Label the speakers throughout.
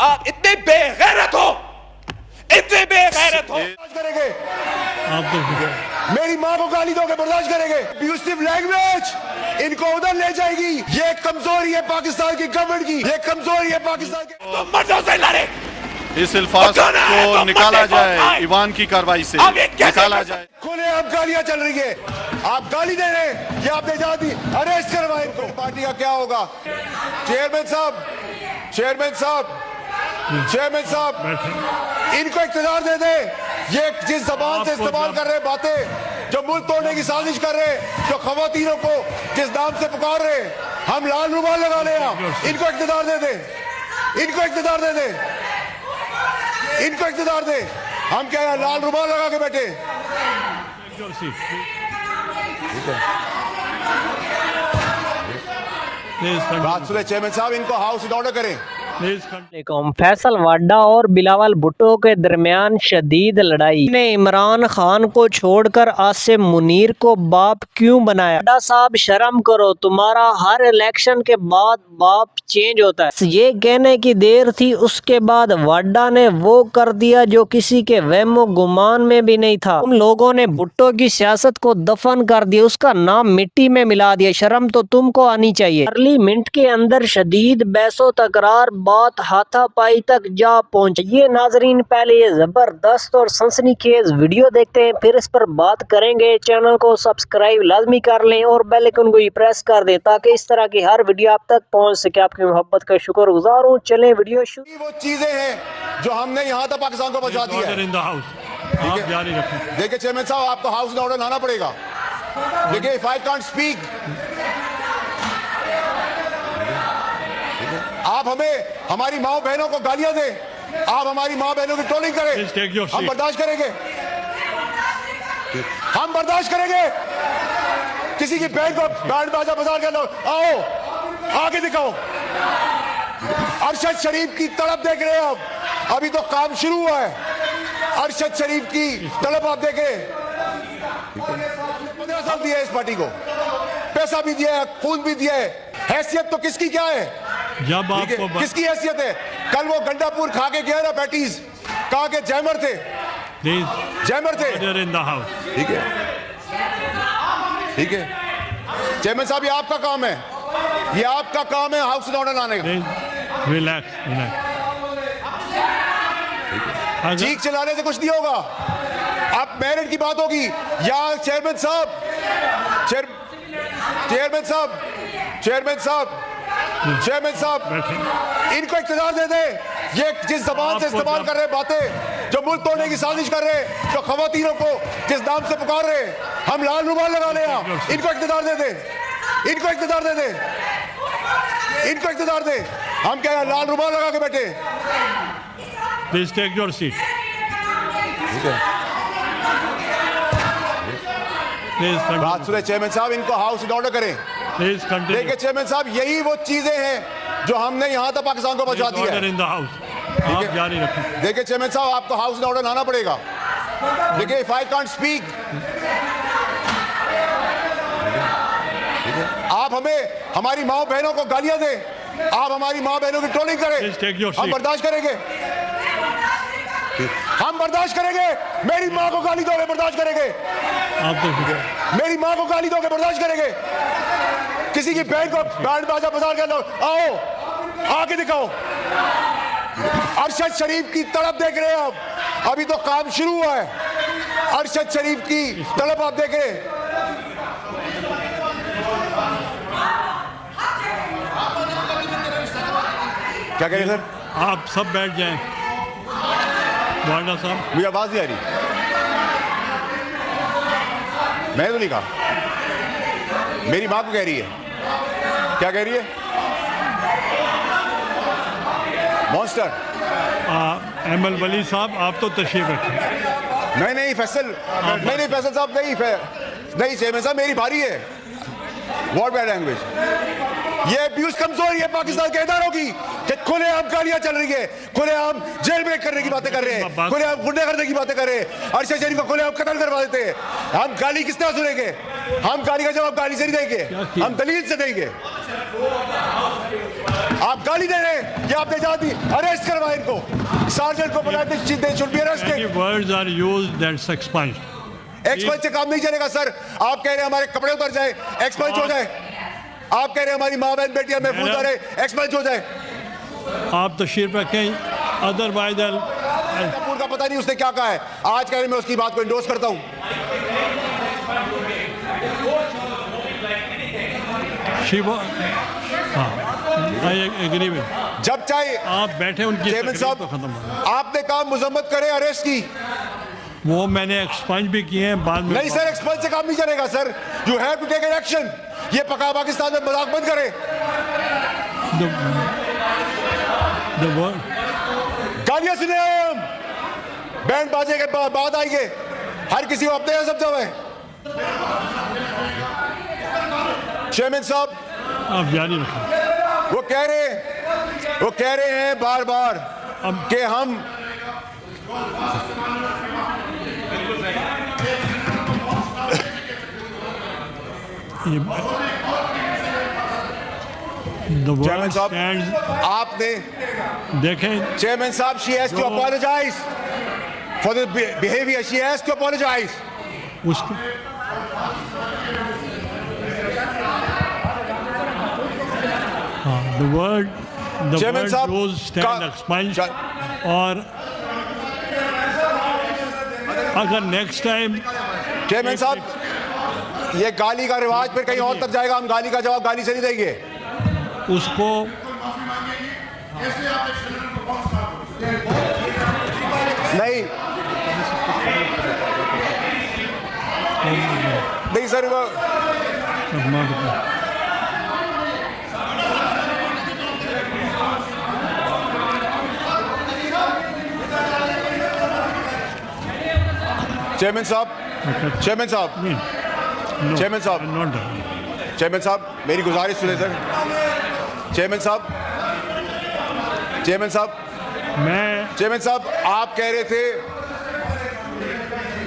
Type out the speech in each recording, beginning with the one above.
Speaker 1: आप इतने बेगैरत हो, इतने बेगैरत हो।
Speaker 2: करेंगे
Speaker 3: आप तो
Speaker 2: मेरी माँ को गाली दोगे बर्दाश्त करेंगे। अब्यूसिव लैंग्वेज इनको उधर ले जाएगी। ये कमजोरी है पाकिस्तान की गवर्नमेंट की, ये कमजोरी है पाकिस्तान की।
Speaker 1: तो मर्दों से लड़े,
Speaker 4: इस अल्फाज को निकाला जाए, ईवान की कार्रवाई से निकाला जाए।
Speaker 2: खुले आप गालियां चल रही है, आप गाली दे रहे हैं, ये आपने जाती अरेस्ट करवाए इनको। पार्टी का क्या होगा? चेयरमैन साहब, चेयरमैन साहब, चेयरमैन साहब, इनको इख्तियार दे दे। ये जिस जबान से इस्तेमाल कर रहे बातें, जो मुल्क तोड़ने की साजिश कर रहे, जो खवातीनों को जिस नाम से पुकार रहे, हम लाल रुमाल लगा ले, इनको इख्तियार दे दे, इनको इख्तियार दे दे, इनको इख्तियार दे। हम क्या है, लाल रुमाल लगा के बैठे। बात सुने चेयरमैन साहब, इनको हाउस इन ऑर्डर करें।
Speaker 5: फैसल वाडा और बिलावल भुट्टो के दरमियान शदीद लड़ाई ने इमरान खान को छोड़कर आसिम मुनीर को बाप क्यों बनाया? वाडा साहब शर्म करो, तुम्हारा हर इलेक्शन के बाद बाप चेंज होता है। ये कहने की देर थी, उसके बाद वाडा ने वो कर दिया जो किसी के वहमो गुमान में भी नहीं था। तुम लोगों ने भुट्टो की सियासत को दफन कर दिया, उसका नाम मिट्टी में मिला दिया। शर्म तो तुमको आनी चाहिए। पार्लियामेंट के अंदर शदीद बहसो तकरार, बात हाथापाई तक जा पहुंची। ये नाजरीन, पहले ये जबरदस्त और सनसनीखेज वीडियो देखते हैं, फिर इस पर बात करेंगे। चैनल को सब्सक्राइब लाजमी कर लें और बेल आइकन को प्रेस कर दें ताकि इस तरह की हर वीडियो आप तक पहुंच सके। आपकी मोहब्बत का शुक्रगुजार हूँ। चलें वीडियो शुरू।
Speaker 2: वो चीजें हैं जो हमने यहाँ तक पाकिस्तान को पहुंचा दी है। देखिए चेयरमैन साहब, आपको हाउस इन ऑर्डर लाना पड़ेगा। देखिए, इफ आई कांट स्पीक, आप हमें हमारी माँ बहनों को गालियां दें, आप हमारी माँ बहनों की ट्रोलिंग करें, हम बर्दाश्त करेंगे, हम बर्दाश्त करेंगे। किसी की बहन को बैंड बाजा बाजार के लो, आओ आगे दिखाओ। अरशद शरीफ की तड़प देख रहे हैं आप, अभी तो काम शुरू हुआ है। अरशद शरीफ की तड़प आप देखें। 15 साल दिया है इस पार्टी को, पैसा भी दिया है, खून भी दिया है। हैसियत तो किसकी क्या है?
Speaker 3: जब आपको
Speaker 2: किसकी हैसियत है? कल वो गंडापुर खा के गया ना पैटीज, कहा के जैमर थे, जैमर थे। ठीक है, ठीक है चेयरमैन साहब, ये आपका काम है, ये आपका काम है हाउस इन ऑर्डर लाने का।
Speaker 3: रिलैक्स,
Speaker 2: चीख चिल्लाने से कुछ नहीं होगा। अब मेरिट की बात होगी या चेयरमैन साहब, चेयरमैन साहब, चेयरमैन साहब, चेयरमैन साहब, इनको इख्तियार दे दे। ये जिस जबान से इस्तेमाल कर रहे बातें, जो मुल्क तोड़ने की साजिश कर रहे, जो खवातीनों को जिस नाम से पुकार रहे, हम लाल रुमाल लगा ले, इनको इख्तियार दे दे, इनको इख्तियार दे दे, इनको इख्तियार दे। हम क्या है, लाल रुमाल लगा के बैठे।
Speaker 3: Please take your seat.
Speaker 2: बात सुने चेयरमैन साहब, इनको हाउस इन ऑर्डर करें। देखिए चेयरमैन साहब, यही वो चीजें हैं जो हमने यहाँ तक पाकिस्तान को पहुंचा दी है। देखिए चेयरमैन साहब, आपको हाउस इन ऑर्डर लाना पड़ेगा। देखिए, इफ आई कांट स्पीक, आप हमें हमारी माँ बहनों को गालियां दें, आप हमारी माँ बहनों की ट्रोलिंग करें, हम बर्दाश्त करेंगे, हम बर्दाश्त करेंगे। मेरी माँ को गाली दोगे बर्दाश्त करेंगे, मेरी माँ को गाली दोगे बर्दाश्त करेंगे। किसी की बहन को बैंड बाजा बाजार के लो, आओ आगे दिखाओ। अरशद शरीफ की तड़प देख रहे हैं आप, अभी तो काम शुरू हुआ है। अरशद शरीफ की तड़प आप देख रहे हैं। क्या कह रहे हैं सर?
Speaker 3: आप सब बैठ जाएं। वाडा साहब,
Speaker 2: मुझे आवाज नहीं आ रही। मैं तो नहीं कहा, मेरी माँ को कह रही है। क्या कह रही है? मॉन्स्टर।
Speaker 3: एमएल वली साहब, आप तो तशरीफ रखें।
Speaker 2: नहीं फैसल, नहीं फैसल साहब, नहीं चेयरमैन साहब, मेरी भारी है। What bad language. ये अब्यूज कमजोरी है पाकिस्तान के इदारों की कि खुलेआम गालियां चल रही है, खुलेआम जेल ब्रेक करने की बातें कर रहे हैं, खुलेआम गुंडा करने की बातें कर रहे हैं, अरशद शरीफ को खुलेआम कत्ल करवा देते हैं। हम गाली किस तरह सुनेंगे? हम गाली का जवाब गाली से नहीं देंगे, हम दलील से देंगे। आप गाली दे रहे हैं, ये आपने जाती अरेस्ट करवाए। Sergeant को बुलाते, they should be arrested.
Speaker 3: Any words are used that's expunged.
Speaker 2: Expunge से काम नहीं चलेगा सर। आप कह रहे हैं हमारे कपड़े उतर जाए, एक्सपंज हो जाए। आप कह रहे हैं हमारी माँ बहन बेटियां महफूज रहे, एक्सपंज हो जाए।
Speaker 3: आप तशरीफ रखें, अदरवाइज
Speaker 2: कपूर का पता नहीं उसने क्या कहा है। आज कह रहे मैं उसकी बात को इंडोर्स करता हूं। जब चाहे
Speaker 3: आप बैठे उनकी
Speaker 2: चेयरमैन साहब,
Speaker 3: तो खत्म हो।
Speaker 2: आपने कहा मुजम्मत करे अरेस्ट की,
Speaker 3: वो मैंने एक्सपंज भी किए हैं बाद में।
Speaker 2: नहीं सर, एक्सपंज से काम नहीं चलेगा sir. You have to take an action. ये पका पाकिस्तान में मजाक बंद करे। गालियां सुने आए हम, बैंड बाजे के बाद आएंगे, हर किसी को अपने सब जब है। चेयरमैन साहब
Speaker 3: आप जारी रखें।
Speaker 2: वो कह रहे हैं बार बार कि हम चेयरमैन साहब, आपने
Speaker 3: देखें,
Speaker 2: चेयरमैन साहब, she has to apologize for the behavior. She has to apologize.
Speaker 3: उसको the word used stand expunged, और अगर नेक्स्ट टाइम
Speaker 2: चेयरमैन साहब, ये गाली का रिवाज फिर कहीं और तक जाएगा। हम गाली का जवाब गाली से नहीं देंगे।
Speaker 3: उसको
Speaker 2: नहीं सर, वो चेयरमैन साहब, चेयरमैन साहब, चेयरमैन साहब, चेयरमैन साहब, मेरी गुजारिश सुने सर। चेयरमैन साहब, चेयरमैन साहब, चेयरमैन साहब, आप कह रहे थे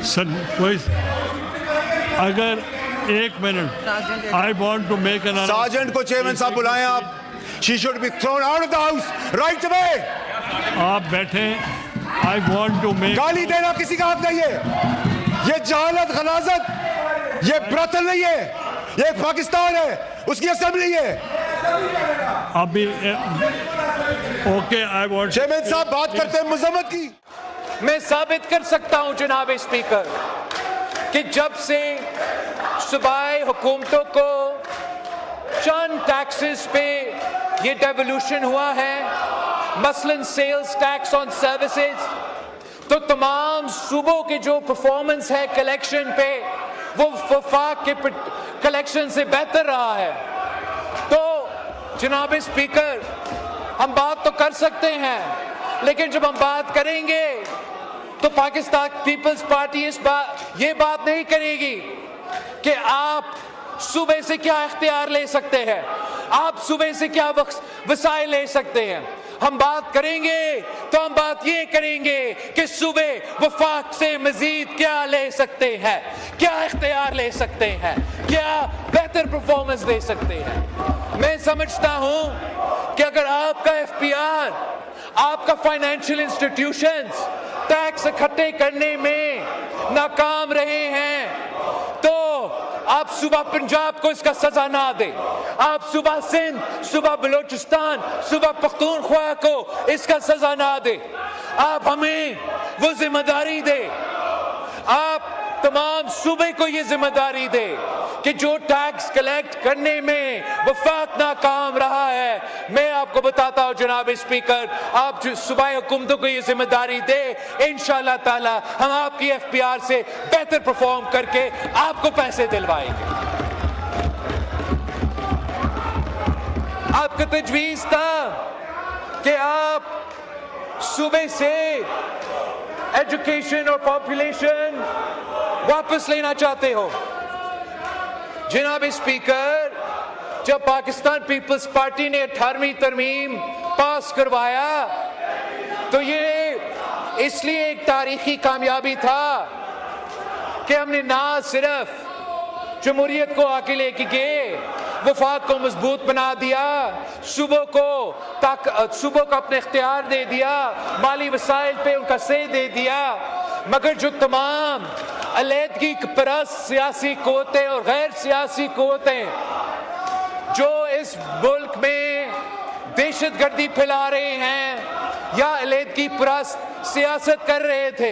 Speaker 3: सर, कोई अगर एक minute, I want to make an
Speaker 2: sergeant को चेयरमैन साहब बुलाएं आप। She should be thrown out of the house right away.
Speaker 3: आप बैठे, आई वॉन्ट टू मेक।
Speaker 2: गाली देना किसी का हक नहीं है। ये जहालत, गलाजत, ये ब्रतल नहीं है। ये पाकिस्तान है, उसकी असेंबली है।
Speaker 3: अभी ओके, आई वॉन्ट।
Speaker 2: चेयरमैन साहब बात करते हैं मुजम्मत की।
Speaker 6: मैं साबित कर सकता हूं जनाब स्पीकर कि जब से सूबाई हुकूमतों को चंद टैक्सेस पे ये डेवोल्यूशन हुआ है, मसलन सेल्स टैक्स ऑन सर्विसेज, तो तमाम सूबों के जो परफॉर्मेंस है कलेक्शन पे, वो वफाक के कलेक्शन से बेहतर रहा है। तो जनाब स्पीकर, हम बात तो कर सकते हैं, लेकिन जब हम बात करेंगे तो पाकिस्तान पीपल्स पार्टी ये बात नहीं करेगी कि आप सूबे से क्या इख्तियार ले सकते हैं, आप सूबे से क्या वसाइल ले सकते हैं। हम बात करेंगे तो हम बात ये करेंगे कि सूबे वफाक से मजीद क्या ले सकते हैं, क्या इख्तियार ले सकते हैं, क्या बेहतर परफॉर्मेंस दे सकते हैं। मैं समझता हूं कि अगर आपका एफपीआर, आपका फाइनेंशियल इंस्टीट्यूशंस टैक्स इकट्ठे करने में नाकाम रहे हैं, तो आप सूबा पंजाब को इसका सजा ना दे, आप सूबा सिंध, सूबा बलोचिस्तान, सूबा पख्तूनख्वा को इसका सजा ना दे। आप हमें वो जिम्मेदारी दे, आप तमाम सूबे को ये जिम्मेदारी दे कि जो टैक्स कलेक्ट करने में वफाक नाकाम रहा है, मैं आपको बताता हूं जनाब स्पीकर, आप सूबाई हुकूमतों को ये जिम्मेदारी दे, इंशाअल्लाह ताला हम आपकी एफपीआर से बेहतर परफॉर्म करके आपको पैसे दिलवाएंगे। आपका तजवीज था कि आप सूबे से एजुकेशन और पॉपुलेशन वापस लेना चाहते हो। जनाब स्पीकर, जब पाकिस्तान पीपल्स पार्टी ने 18वीं तरमीम पास करवाया तो ये इसलिए एक तारीखी कामयाबी था कि हमने ना सिर्फ जमहूरियत को आके लेके गए, वफाक को मजबूत बना दिया, सूबों को अपने इख्तियार दे दिया, माली वसाइल पे उनका से दे दिया, मगर जो तमाम अलहदगी परस्त सियासी कुव्वतें और गैर सियासी कुव्वतें जो इस मुल्क में दहशतगर्दी फैला रहे हैं या अलहदगी परस्त सियासत कर रहे थे,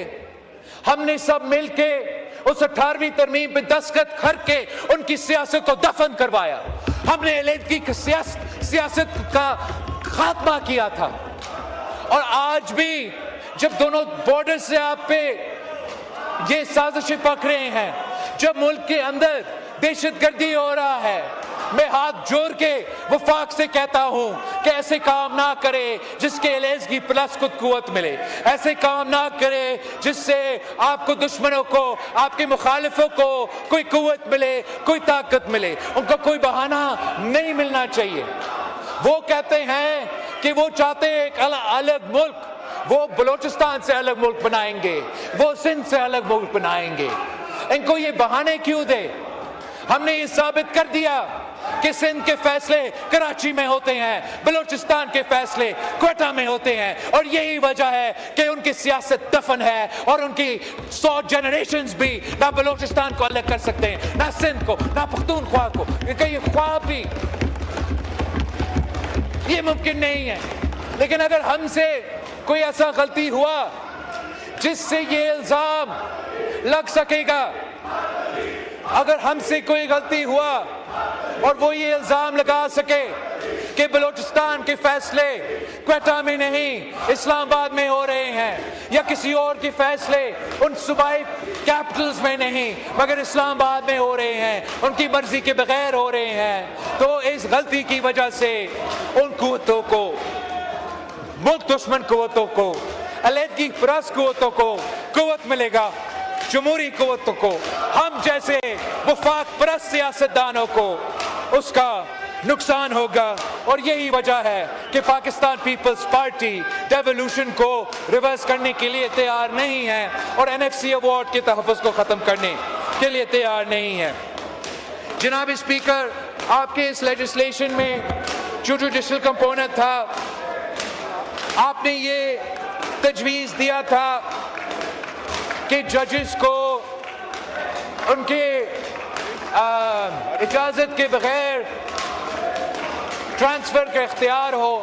Speaker 6: हमने सब मिलके उस 18वीं तरमीम पे दस्तखत करके उनकी सियासत को दफन करवाया। हमने अलहदगी की सियासत का खात्मा किया था। और आज भी जब दोनों बॉर्डर से आप पे ये साजिशें पक रहे हैं, जब मुल्क के अंदर दहशतगर्दी हो रहा है, मैं हाथ जोड़ के वफाक से कहता हूं कि ऐसे काम ना करे जिसके अलहदगी प्लस को कुव्वत मिले, ऐसे काम ना करे जिससे आपको दुश्मनों को, आपके मुखालिफों को कोई कुव्वत मिले, कोई ताकत मिले। उनको कोई बहाना नहीं मिलना चाहिए। वो कहते हैं कि वो चाहते हैं एक अलग मुल्क, वो बलोचिस्तान से अलग मुल्क बनाएंगे, वो सिंध से अलग मुल्क बनाएंगे। इनको ये बहाने क्यों दे? हमने ये साबित कर दिया कि सिंध के फैसले कराची में होते हैं, बलोचिस्तान के फैसले क्वेटा में होते हैं, और यही वजह है कि उनकी सियासत दफन है और उनकी 100 जनरेशंस भी ना बलोचिस्तान को अलग कर सकते हैं, ना सिंध को, ना पख्तूनख्वा को। इनका ये ख्वाब भी ये मुमकिन नहीं है। लेकिन अगर हमसे कोई ऐसा गलती हुआ जिससे ये इल्जाम लग सकेगा, अगर हमसे कोई गलती हुआ और वो ये इल्जाम लगा सके कि बलूचिस्तान के फैसले क्वेटा में नहीं इस्लामाबाद में हो रहे हैं, या किसी और के फैसले उन सूबाई कैपिटल्स में नहीं मगर इस्लामाबाद में हो रहे हैं, उनकी मर्जी के बगैर हो रहे हैं, तो इस गलती की वजह से उन कुव्वतों को, मुल्क दुश्मन कुव्वतों को, अलहदगी परस्त कुव्वतों को कुव्वत मिलेगा, जमहूरी कुव्वतों को, हम जैसे वफाक परस्त सियासतदानों को उसका नुकसान होगा। और यही वजह है कि पाकिस्तान पीपल्स पार्टी डेवोल्यूशन को रिवर्स करने के लिए तैयार नहीं है और NFC अवार्ड के तहफ़्फ़ुज़ को ख़त्म करने के लिए तैयार नहीं है। जनाब स्पीकर, आपके इस लेजिस्लेशन में जो जुडिशल कंपोनेंट था, आपने ये तजवीज़ दिया था कि जजेस को उनके इजाज़त के बगैर ट्रांसफर का इख्तियार हो,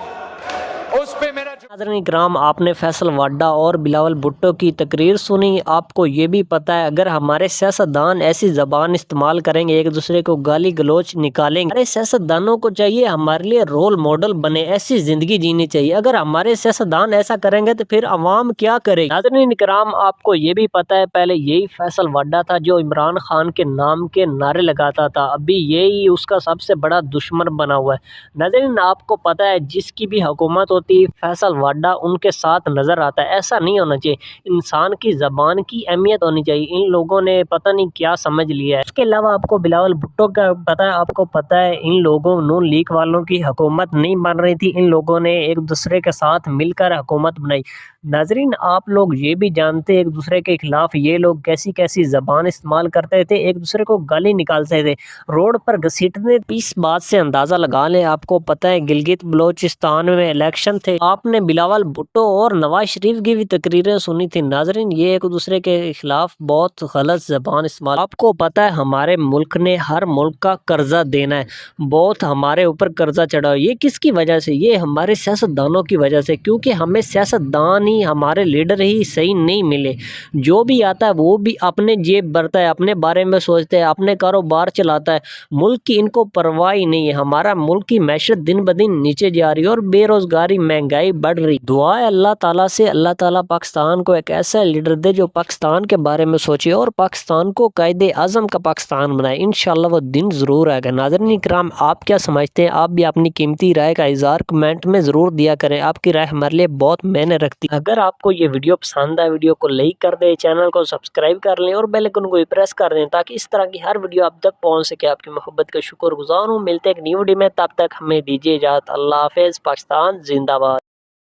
Speaker 6: उस पे मेरा
Speaker 5: नाज़रीन इकराम, आपने फैसल वाडा और बिलावल भुट्टो की तकरीर सुनी। आपको ये भी पता है अगर हमारे सियासतदान ऐसी ज़बान इस्तेमाल करेंगे, एक दूसरे को गाली गलोच निकालेंगे, हमारे सियासतदानों को चाहिए हमारे लिए रोल मॉडल बने, ऐसी ज़िंदगी जीनी चाहिए। अगर हमारे सियासतदान ऐसा करेंगे तो फिर अवाम क्या करेगी? नाज़रीन इकराम, आपको ये भी पता है पहले यही फैसल वाडा था जो इमरान खान के नाम के नारे लगाता था, अभी यही उसका सबसे बड़ा दुश्मन बना हुआ है। नाज़रीन, आपको पता है जिसकी भी हुकूमत होती है फैसल वाडा उनके साथ नज़र आता है। ऐसा नहीं होना चाहिए, इंसान की ज़बान की अहमियत होनी चाहिए। इन लोगों ने पता नहीं क्या समझ लिया है। इसके अलावा आपको बिलावल भुट्टो का पता है, आपको पता है इन लोगों नून लीग वालों की हुकूमत नहीं बन रही थी, इन लोगों ने एक दूसरे के साथ मिलकर हुकूमत बनाई। नाजरीन, आप लोग ये भी जानते हैं एक दूसरे के खिलाफ ये लोग कैसी कैसी ज़बान इस्तेमाल करते थे, एक दूसरे को गाली निकालते थे, रोड पर घसीटते। इस बात से अंदाज़ा लगा लें, आपको पता है गिलगित बलोचिस्तान में इलेक्शन थे, आपने बिलावल भुट्टो और नवाज शरीफ की भी तकरीरें सुनी थी। नाजरीन, ये एक दूसरे के खिलाफ बहुत गलत ज़बान इस्तेमाल। आपको पता है हमारे मुल्क ने हर मुल्क का कर्जा देना है, बहुत हमारे ऊपर कर्जा चढ़ा। ये किसकी वजह से? ये हमारे सियासतदानों की वजह से, क्योंकि हमें सियासतदान हमारे लीडर ही सही नहीं मिले। जो भी आता है वो भी अपने जेब भरता है, अपने बारे में सोचते हैं, अपने कारोबार चलाता है, मुल्क की इनको परवाह ही नहीं है। हमारा मुल्क की मैशत दिन ब दिन नीचे जा रही है और बेरोजगारी महंगाई बढ़ रही। दुआ है अल्लाह ताला से, अल्लाह ताला पाकिस्तान को एक ऐसा लीडर दे जो पाकिस्तान के बारे में सोचे और पाकिस्तान को कायदे आज़म का पाकिस्तान बनाए। इंशाल्लाह वो दिन ज़रूर आएगा। नाज़रीन इकराम, आप क्या समझते हैं? आप भी अपनी कीमती राय का इज़हार कमेंट में ज़रूर दिया करें, आपकी राय हमारे लिए बहुत मायने रखती है। अगर आपको ये वीडियो पसंद आए, वीडियो को लाइक कर दें, चैनल को सब्सक्राइब कर लें और बेल आइकन को भी प्रेस कर दें ताकि इस तरह की हर वीडियो आप तक पहुंच सके। आपकी मोहब्बत का शुक्रगुजार हूँ। मिलते हैं एक न्यू वीडियो में, तब तक हमें दीजिए इजाज़त। अल्लाह हाफिज़। पाकिस्तान जिंदाबाद।